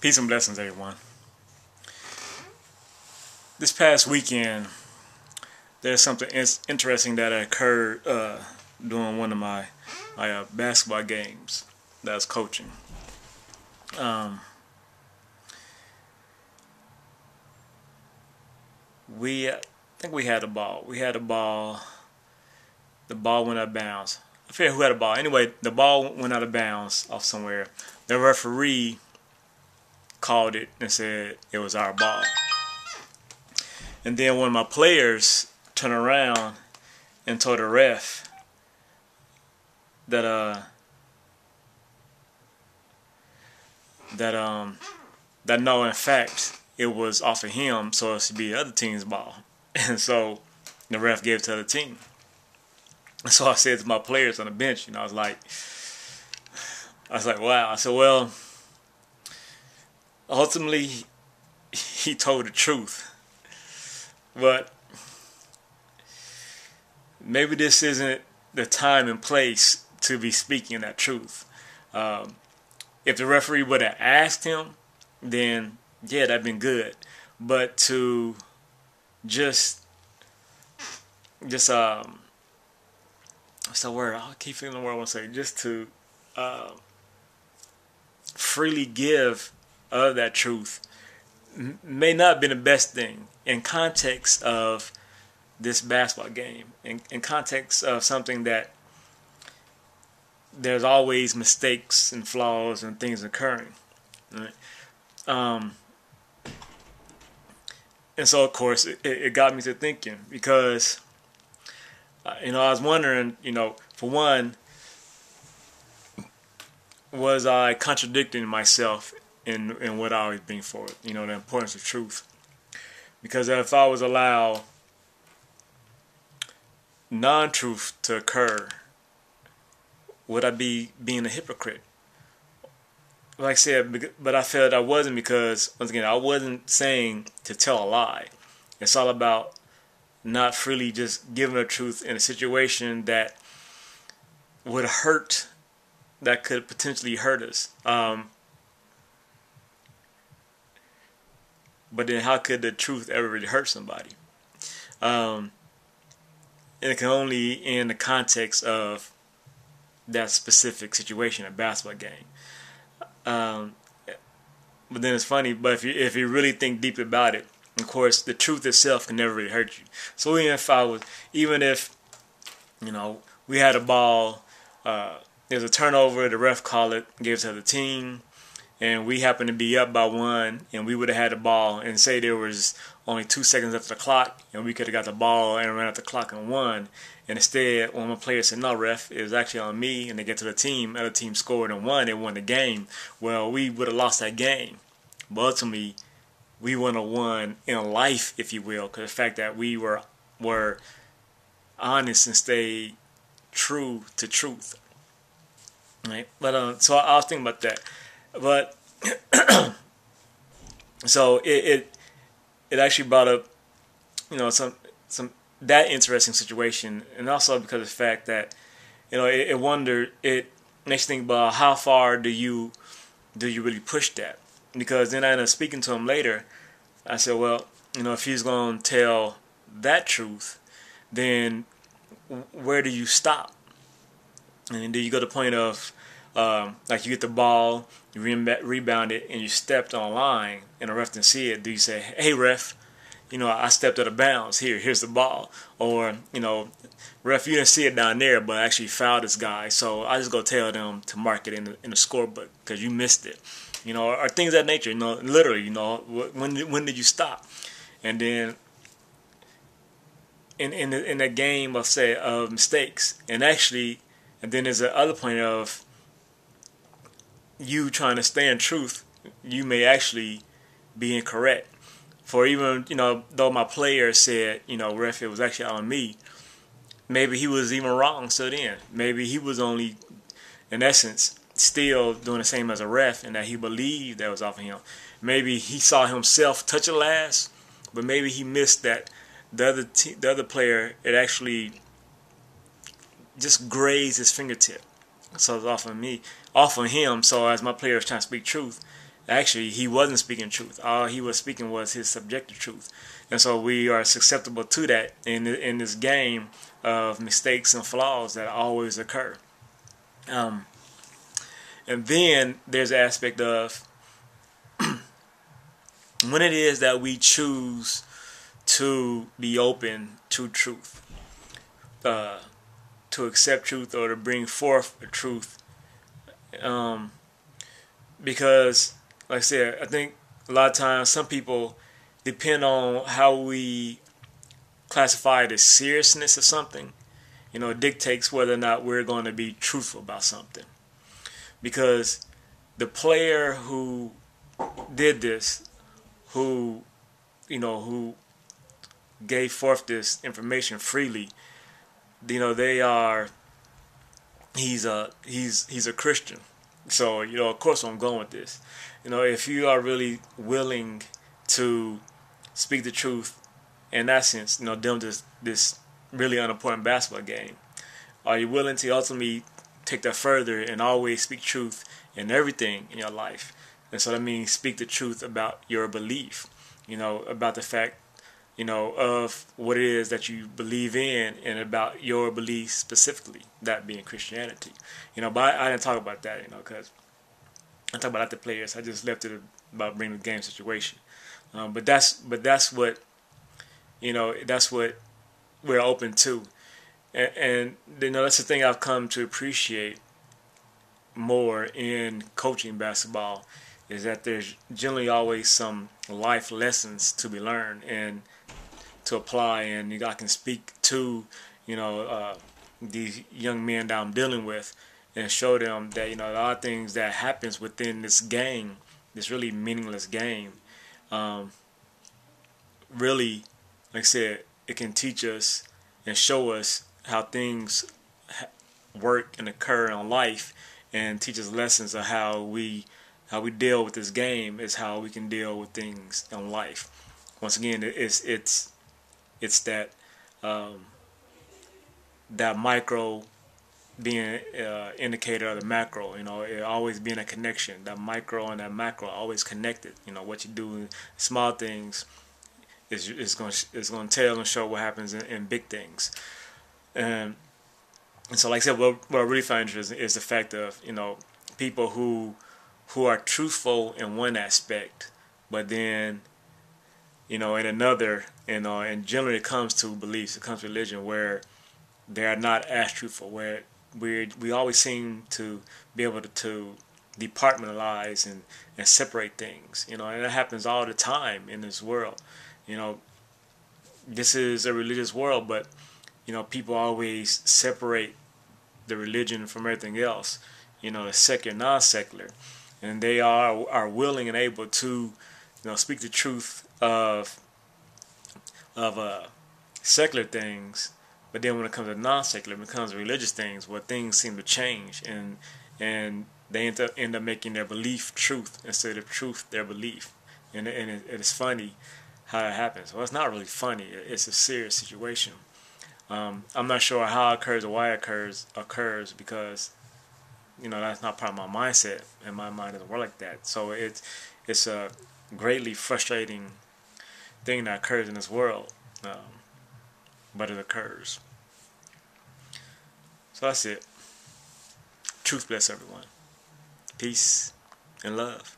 Peace and blessings, everyone. This past weekend, there's something interesting that occurred during one of my basketball games that I was coaching. I think we had a ball. We had a ball. The ball went out of bounds. I forget who had a ball. Anyway, the ball went out of bounds off somewhere. The referee called it and said it was our ball. And then one of my players turned around and told the ref that no, in fact, it was off of him, so it should be the other team's ball. And so the ref gave it to the other team. And so I said to my players on the bench, I was like, wow. I said, well, ultimately, he told the truth. But maybe this isn't the time and place to be speaking that truth. If the referee would have asked him, then yeah, that'd been good. But to just what's the word? I keep thinking the word I want to say. Just to freely give of that truth may not have been the best thing in context of this basketball game, in context of something that there's always mistakes and flaws and things occurring. Right? And so, of course, it got me to thinking because, I was wondering, for one, was I contradicting myself in what I was being for, the importance of truth. Because if I was allowed non-truth to occur, would I be being a hypocrite? Like I said, but I felt I wasn't because, once again, I wasn't saying to tell a lie. It's all about not freely just giving the truth in a situation that would hurt, that could potentially hurt us. But then how could the truth ever really hurt somebody? And it can only in the context of that specific situation, a basketball game. But then it's funny, but if you really think deep about it, of course, the truth itself can never really hurt you. So even if we had a ball, there's a turnover, the ref called it, gave it to the team, and we happened to be up by one, and we would have had the ball, and say there was only 2 seconds after the clock, and we could have got the ball and ran out the clock and won. And instead, when my player said, no, ref, it was actually on me, and they get to the team, other team scored and won, they won the game. Well, we would have lost that game. But ultimately, we wouldn't have won in life, if you will, because the fact that we were honest and stayed true to truth. Right? But so I was thinking about that. But so it actually brought up, some that interesting situation, and also because of the fact that it makes you think about how far do you really push that? Because then I ended up speaking to him later. I said, well, if he's going to tell that truth, then where do you stop? And do you go to the point of like you get the ball, you rebound it, and you stepped on a line, and the ref didn't see it? Do you say, hey ref, I stepped out of bounds. Here's the ball. Or, ref, you didn't see it down there, but I actually fouled this guy. So I just go tell them to mark it in the scorebook because you missed it. Or things of that nature. Literally, when did you stop? And then in a game of mistakes, and then there's the other point of you trying to stay in truth. You may actually be incorrect. For even, though my player said, ref, it was actually on me, maybe he was even wrong. So then, maybe he was only, in essence, still doing the same as a ref, and that he believed that was off of him. Maybe he saw himself touch it last, but maybe he missed that the other player, it actually just grazed his fingertip. So it's off of him. So as my player is trying to speak truth, Actually, he wasn't speaking truth. All he was speaking was his subjective truth. And so we are susceptible to that in this game of mistakes and flaws that always occur. Um, and then there's the aspect of when it is that we choose to be open to truth, uh, to accept truth or to bring forth the truth. Um, because, like I said, I think a lot of times some people depend on how we classify the seriousness of something. It dictates whether or not we're going to be truthful about something. Because the player who did this, who who gave forth this information freely, they are he's a Christian. So of course I'm going with this. If you are really willing to speak the truth in that sense, dealing with this really unimportant basketball game, are you willing to ultimately take that further and always speak truth in everything in your life? And so that means speak the truth about your belief, about the fact, of what it is that you believe in and about your belief specifically, that being Christianity. But I didn't talk about that, because I talk about the players. I just left it about bringing the game situation. But that's what, that's what we're open to. And that's the thing I've come to appreciate more in coaching basketball, is that there's generally always some life lessons to be learned and to apply, and I can speak to these young men that I'm dealing with and show them that a lot of things that happens within this game, this really meaningless game, really, like I said, it can teach us and show us how things work and occur in life, and teach us lessons of how we deal with this game is how we can deal with things in life. Once again, it's that that micro being indicator of the macro. It always being a connection. That micro and that macro are always connected. What you do in small things is going to tell and show what happens in big things. And so, like I said, what I really find interesting is the fact of people who are truthful in one aspect, but then in another, and generally it comes to beliefs, it comes to religion, where they are not as truthful, where we always seem to be able to departmentalize and separate things, and that happens all the time in this world. This is a religious world, but people always separate the religion from everything else, secular, non-secular, and they are willing and able to speak the truth of secular things. But then when it comes to non-secular, it becomes religious things, where things seem to change, and they end up making their belief truth instead of truth their belief. And it's funny how that happens. Well, it's not really funny. It's a serious situation. I'm not sure how it occurs or why it occurs, because that's not part of my mindset, and my mind doesn't work like that. So it's a greatly frustrating thing that occurs in this world, but it occurs. So that's it. Truth bless everyone. Peace and love.